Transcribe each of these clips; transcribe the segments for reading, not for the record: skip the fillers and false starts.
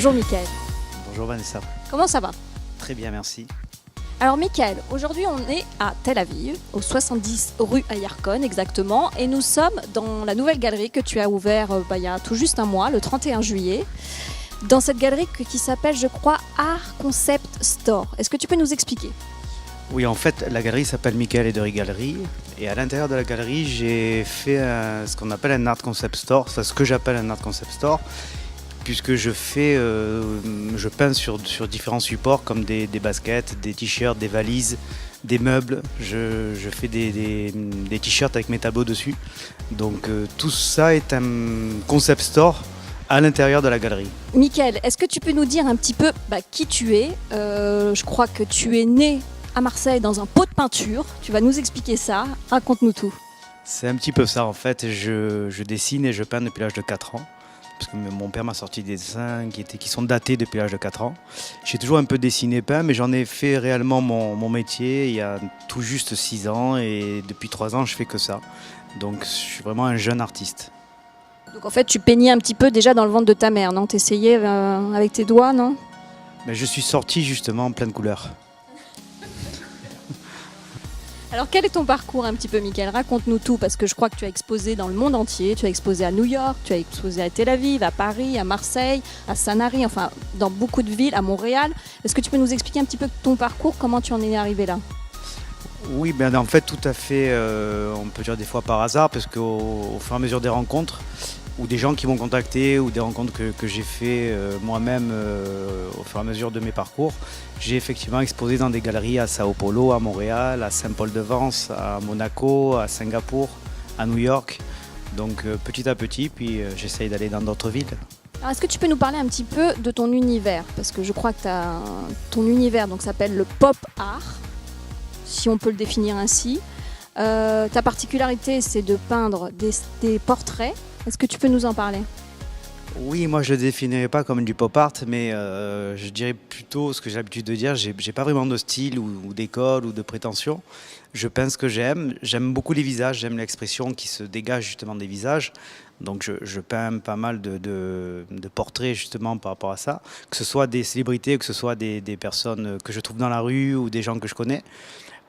Bonjour Mickaël. Bonjour Vanessa. Comment ça va? Très bien, merci. Alors Mickaël, aujourd'hui on est à Tel Aviv, au 70 rue Ayarkon exactement, et nous sommes dans la nouvelle galerie que tu as ouverte il y a tout juste un mois, le 31 juillet, dans cette galerie qui s'appelle, je crois, Art Concept Store. Est-ce que tu peux nous expliquer? Oui, en fait, la galerie s'appelle Mickaël Edery Galerie, et à l'intérieur de la galerie, j'ai fait ce qu'on appelle un Art Concept Store, c'est ce que j'appelle un Art Concept Store, puisque je peins sur différents supports comme des baskets, des t-shirts, des valises, des meubles. Je fais des t-shirts avec mes tableaux dessus. Donc tout ça est un concept store à l'intérieur de la galerie. Mickaël, est-ce que tu peux nous dire un petit peu qui tu es? Je crois que tu es né à Marseille dans un pot de peinture. Tu vas nous expliquer ça. Raconte-nous tout. C'est un petit peu ça en fait. Je dessine et je peins depuis l'âge de 4 ans. Parce que mon père m'a sorti des dessins qui sont datés depuis l'âge de 4 ans. J'ai toujours un peu dessiné, peint, mais j'en ai fait réellement mon métier il y a tout juste 6 ans et depuis 3 ans je fais que ça. Donc je suis vraiment un jeune artiste. Donc en fait tu peignais un petit peu déjà dans le ventre de ta mère, non? T'essayais avec tes doigts, non? Mais je suis sorti justement en pleine couleur. Alors quel est ton parcours un petit peu, Mickaël? Raconte-nous tout, parce que je crois que tu as exposé dans le monde entier. Tu as exposé à New York, tu as exposé à Tel Aviv, à Paris, à Marseille, à Sanary, enfin dans beaucoup de villes, à Montréal. Est-ce que tu peux nous expliquer un petit peu ton parcours, comment tu en es arrivé là? Oui, ben en fait tout à fait, on peut dire des fois par hasard, parce qu'au fur et à mesure des rencontres, ou des gens qui m'ont contacté, ou des rencontres que j'ai fait moi-même au fur et à mesure de mes parcours, j'ai effectivement exposé dans des galeries à Sao Paulo, à Montréal, à Saint-Paul-de-Vence, à Monaco, à Singapour, à New York. Donc petit à petit, puis j'essaye d'aller dans d'autres villes. Alors est-ce que tu peux nous parler un petit peu de ton univers? Parce que je crois que ton univers s'appelle le pop art, si on peut le définir ainsi. Ta particularité, c'est de peindre des portraits. Est-ce que tu peux nous en parler? Oui, moi je ne le définirais pas comme du pop art, mais je dirais plutôt ce que j'ai l'habitude de dire, j'ai pas vraiment de style ou d'école ou de prétention. Je peins ce que j'aime, j'aime beaucoup les visages, j'aime l'expression qui se dégage justement des visages. Donc je peins pas mal de portraits justement par rapport à ça, que ce soit des célébrités, que ce soit des personnes que je trouve dans la rue ou des gens que je connais.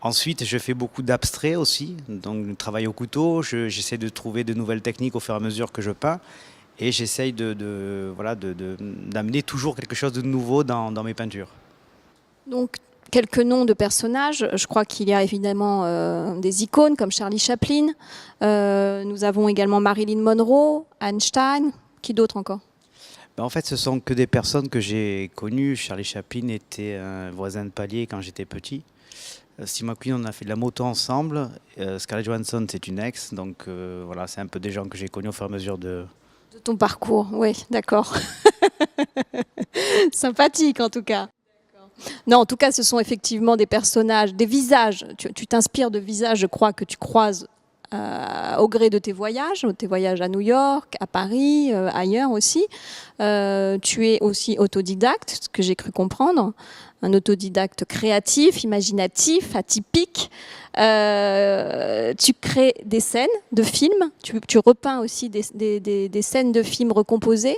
Ensuite, je fais beaucoup d'abstraits aussi, donc je travaille au couteau, j'essaie de trouver de nouvelles techniques au fur et à mesure que je peins. Et j'essaye d'amener toujours quelque chose de nouveau dans mes peintures. Donc, quelques noms de personnages. Je crois qu'il y a évidemment des icônes comme Charlie Chaplin. Nous avons également Marilyn Monroe, Einstein. Qui d'autre encore? En fait, ce sont que des personnes que j'ai connues. Charlie Chaplin était un voisin de palier quand j'étais petit. Steve McQueen, on a fait de la moto ensemble. Scarlett Johansson, c'est une ex. Donc voilà, c'est un peu des gens que j'ai connus au fur et à mesure de ton parcours. Oui, d'accord. Sympathique en tout cas. Non, en tout cas, ce sont effectivement des personnages, des visages. Tu t'inspires de visages, je crois, que tu croises au gré de tes voyages à New York, à Paris, ailleurs aussi. Tu es aussi autodidacte, ce que j'ai cru comprendre. Un autodidacte créatif, imaginatif, atypique. Tu crées des scènes de films. Tu repeins aussi des scènes de films recomposées.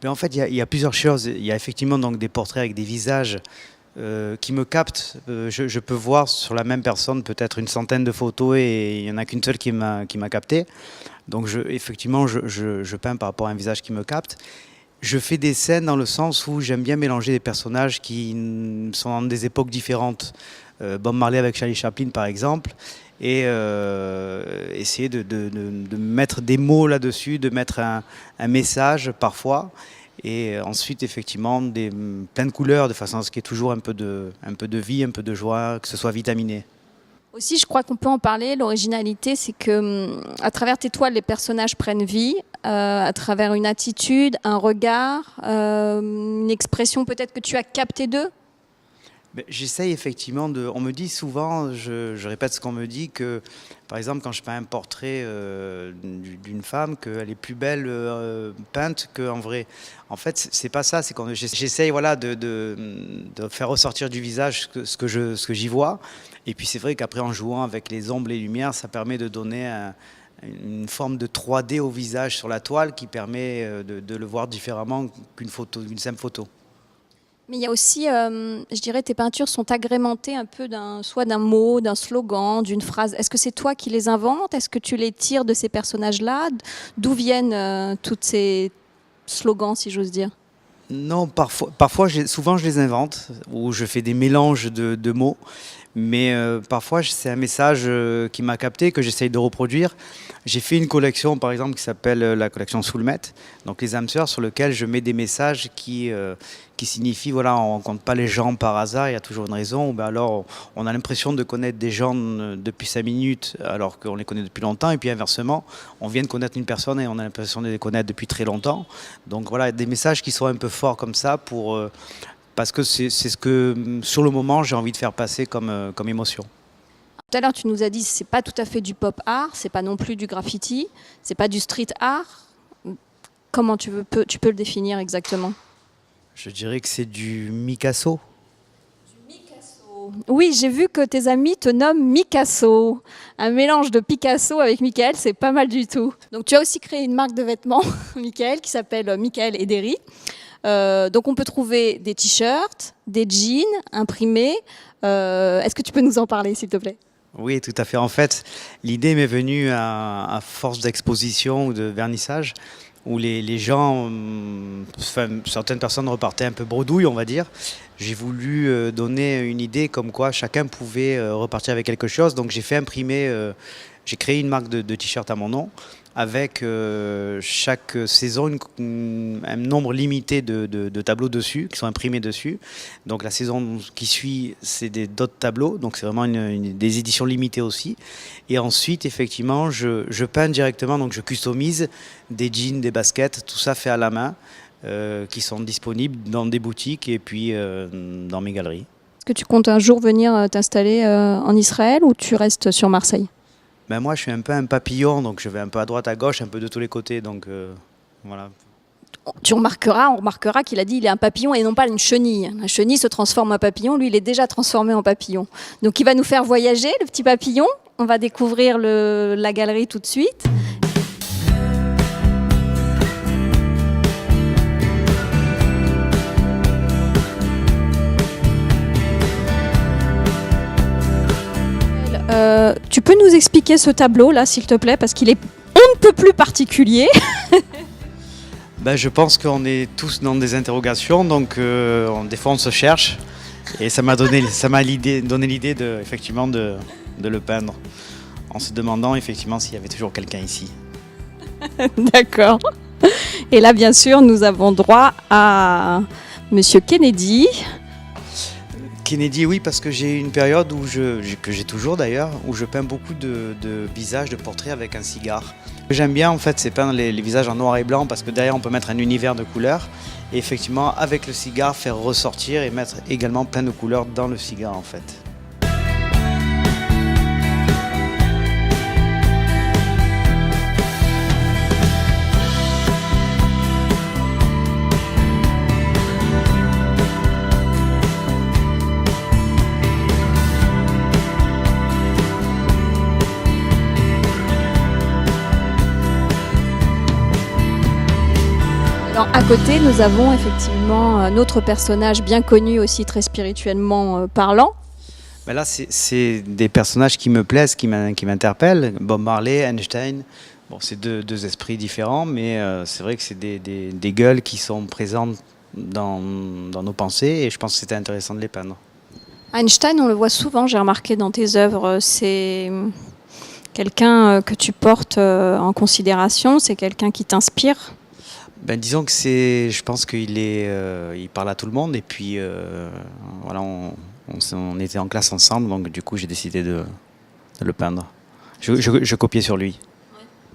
En fait, il y a plusieurs choses. Il y a effectivement donc des portraits avec des visages qui me captent. Je peux voir sur la même personne peut-être une centaine de photos et il n'y en a qu'une seule qui m'a capté. Donc effectivement, je peins par rapport à un visage qui me capte. Je fais des scènes dans le sens où j'aime bien mélanger des personnages qui sont dans des époques différentes. Bob Marley avec Charlie Chaplin par exemple. Et essayer de mettre des mots là-dessus, de mettre un message parfois. Et ensuite, effectivement, plein de couleurs, de façon à ce qu'il y ait toujours un peu de vie, un peu de joie, que ce soit vitaminé. Aussi, je crois qu'on peut en parler. L'originalité, c'est que à travers tes toiles, les personnages prennent vie, à travers une attitude, un regard, une expression peut-être que tu as captée d'eux. J'essaye effectivement on me dit souvent, je répète ce qu'on me dit, que par exemple quand je peins un portrait d'une femme, qu'elle est plus belle peinte qu'en vrai. En fait, c'est pas ça, c'est quand j'essaye voilà, de faire ressortir du visage ce que j'y vois. Et puis c'est vrai qu'après en jouant avec les ombres et les lumières, ça permet de donner une forme de 3D au visage sur la toile qui permet de le voir différemment qu'une simple photo. Mais il y a aussi, je dirais, tes peintures sont agrémentées un peu soit d'un mot, d'un slogan, d'une phrase. Est-ce que c'est toi qui les inventes? Est-ce que tu les tires de ces personnages-là? D'où viennent tous ces slogans, si j'ose dire? Non, souvent je les invente, ou je fais des mélanges de mots, mais parfois c'est un message qui m'a capté, que j'essaye de reproduire. J'ai fait une collection par exemple qui s'appelle la collection Soulmet, donc les âmes sœurs, sur lequel je mets des messages qui signifient, voilà, on ne rencontre pas les gens par hasard, il y a toujours une raison, ou bien alors on a l'impression de connaître des gens depuis 5 minutes alors qu'on les connaît depuis longtemps, et puis inversement, on vient de connaître une personne et on a l'impression de les connaître depuis très longtemps. Donc voilà, des messages qui sont un peu forts comme ça parce que c'est ce que, sur le moment, j'ai envie de faire passer comme émotion. Tout à l'heure, tu nous as dit que ce n'est pas tout à fait du pop art, ce n'est pas non plus du graffiti, ce n'est pas du street art. Comment tu peux le définir exactement? Je dirais que c'est du Micasso. Oui, j'ai vu que tes amis te nomment Micasso. Un mélange de Picasso avec Michael, c'est pas mal du tout. Donc tu as aussi créé une marque de vêtements, Michael, qui s'appelle Michael Ederi. Donc on peut trouver des t-shirts, des jeans imprimés. Est-ce que tu peux nous en parler, s'il te plaît? Oui, tout à fait. En fait, l'idée m'est venue à force d'exposition ou de vernissage, où les gens, certaines personnes repartaient un peu bredouilles, on va dire. J'ai voulu donner une idée comme quoi chacun pouvait repartir avec quelque chose. Donc j'ai j'ai créé une marque de t-shirts à mon nom, avec chaque saison un nombre limité de tableaux dessus, qui sont imprimés dessus. Donc la saison qui suit, c'est d'autres tableaux, donc c'est vraiment des éditions limitées aussi. Et ensuite, effectivement, je peins directement, donc je customise des jeans, des baskets, tout ça fait à la main, qui sont disponibles dans des boutiques et puis dans mes galeries. Est-ce que tu comptes un jour venir t'installer en Israël ou tu restes sur Marseille? Ben moi, je suis un peu un papillon, donc je vais un peu à droite, à gauche, un peu de tous les côtés, donc voilà. On remarquera qu'il a dit il est un papillon et non pas une chenille. La chenille se transforme en papillon, lui il est déjà transformé en papillon. Donc il va nous faire voyager, le petit papillon. On va découvrir la galerie tout de suite. Tu peux nous expliquer ce tableau là, s'il te plaît, parce qu'il est on ne peut plus particulier. Ben, je pense qu'on est tous dans des interrogations, donc des fois on se cherche, et ça m'a donné l'idée effectivement de le peindre, en se demandant effectivement s'il y avait toujours quelqu'un ici. D'accord. Et là, bien sûr, nous avons droit à Monsieur Kennedy. Kennedy, oui, parce que j'ai une période que j'ai toujours d'ailleurs, où je peins beaucoup de visages, de portraits avec un cigare. Ce que j'aime bien en fait, c'est peindre les visages en noir et blanc, parce que derrière on peut mettre un univers de couleurs, et effectivement avec le cigare faire ressortir et mettre également plein de couleurs dans le cigare en fait. Alors, à côté, nous avons effectivement un autre personnage bien connu aussi, très spirituellement parlant. Ben là, c'est des personnages qui me plaisent, qui m'interpellent. Bob Marley, Einstein. Bon, c'est deux esprits différents, mais c'est vrai que c'est des gueules qui sont présentes dans nos pensées, et je pense que c'était intéressant de les peindre. Einstein, on le voit souvent, j'ai remarqué dans tes œuvres, c'est quelqu'un que tu portes en considération, c'est quelqu'un qui t'inspire. Ben, disons que je pense qu'il il parle à tout le monde, et puis voilà, on était en classe ensemble, donc du coup j'ai décidé de le peindre. Je copiais sur lui.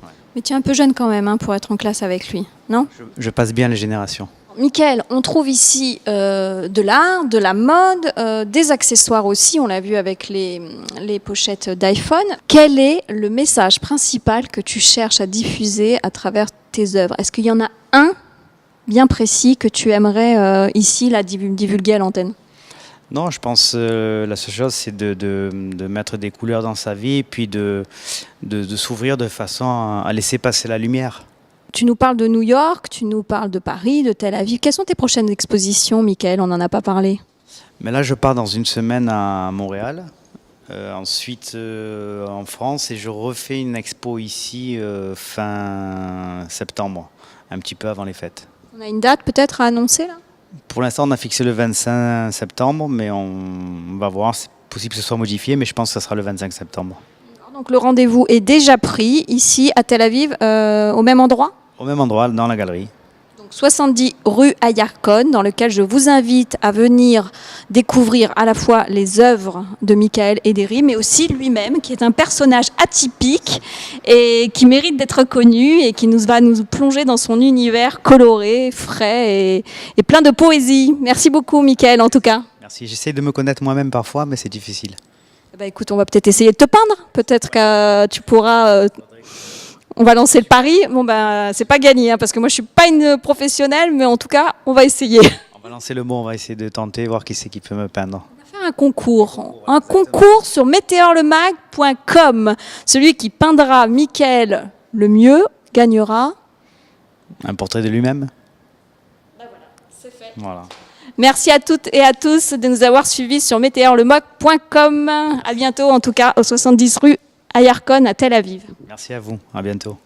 Ouais. Mais tu es un peu jeune quand même hein, pour être en classe avec lui, non? Je passe bien les générations. Michael, on trouve ici de l'art, de la mode, des accessoires aussi, on l'a vu avec les pochettes d'iPhone. Quel est le message principal que tu cherches à diffuser à travers tes œuvres? Est-ce qu'il y en a un bien précis que tu aimerais ici divulguer à l'antenne? Non, je pense la seule chose, c'est de mettre des couleurs dans sa vie et puis de s'ouvrir de façon à laisser passer la lumière. Tu nous parles de New York, tu nous parles de Paris, de Tel Aviv. Quelles sont tes prochaines expositions, Michael? On n'en a pas parlé. Mais là, je pars dans une semaine à Montréal, ensuite en France, et je refais une expo ici fin septembre, un petit peu avant les fêtes. On a une date peut-être à annoncer là? Pour l'instant, on a fixé le 25 septembre, mais on va voir. C'est possible que ce soit modifié, mais je pense que ce sera le 25 septembre. Donc le rendez-vous est déjà pris ici à Tel Aviv, au même endroit? Au même endroit, dans la galerie. Donc 70 rue Ayarkon, dans lequel je vous invite à venir découvrir à la fois les œuvres de Michael Ederi, mais aussi lui-même, qui est un personnage atypique et qui mérite d'être connu et qui va nous plonger dans son univers coloré, frais et plein de poésie. Merci beaucoup, Michael, en tout cas. Merci. J'essaie de me connaître moi-même parfois, mais c'est difficile. Bah, écoute, on va peut-être essayer de te peindre. Peut-être que tu pourras... On va lancer le pari. Bon, ben, c'est pas gagné, hein, parce que moi, je suis pas une professionnelle, mais en tout cas, on va essayer. On va lancer le mot, on va essayer de tenter, voir qui c'est qui peut me peindre. On va faire un concours. Un concours sur météorlemag.com. Celui qui peindra Michael le mieux gagnera. Un portrait de lui-même. Ben voilà, c'est fait. Voilà. Merci à toutes et à tous de nous avoir suivis sur météorlemag.com. À bientôt, en tout cas, au 70 rue Ayarkon à Tel Aviv. Merci à vous. À bientôt.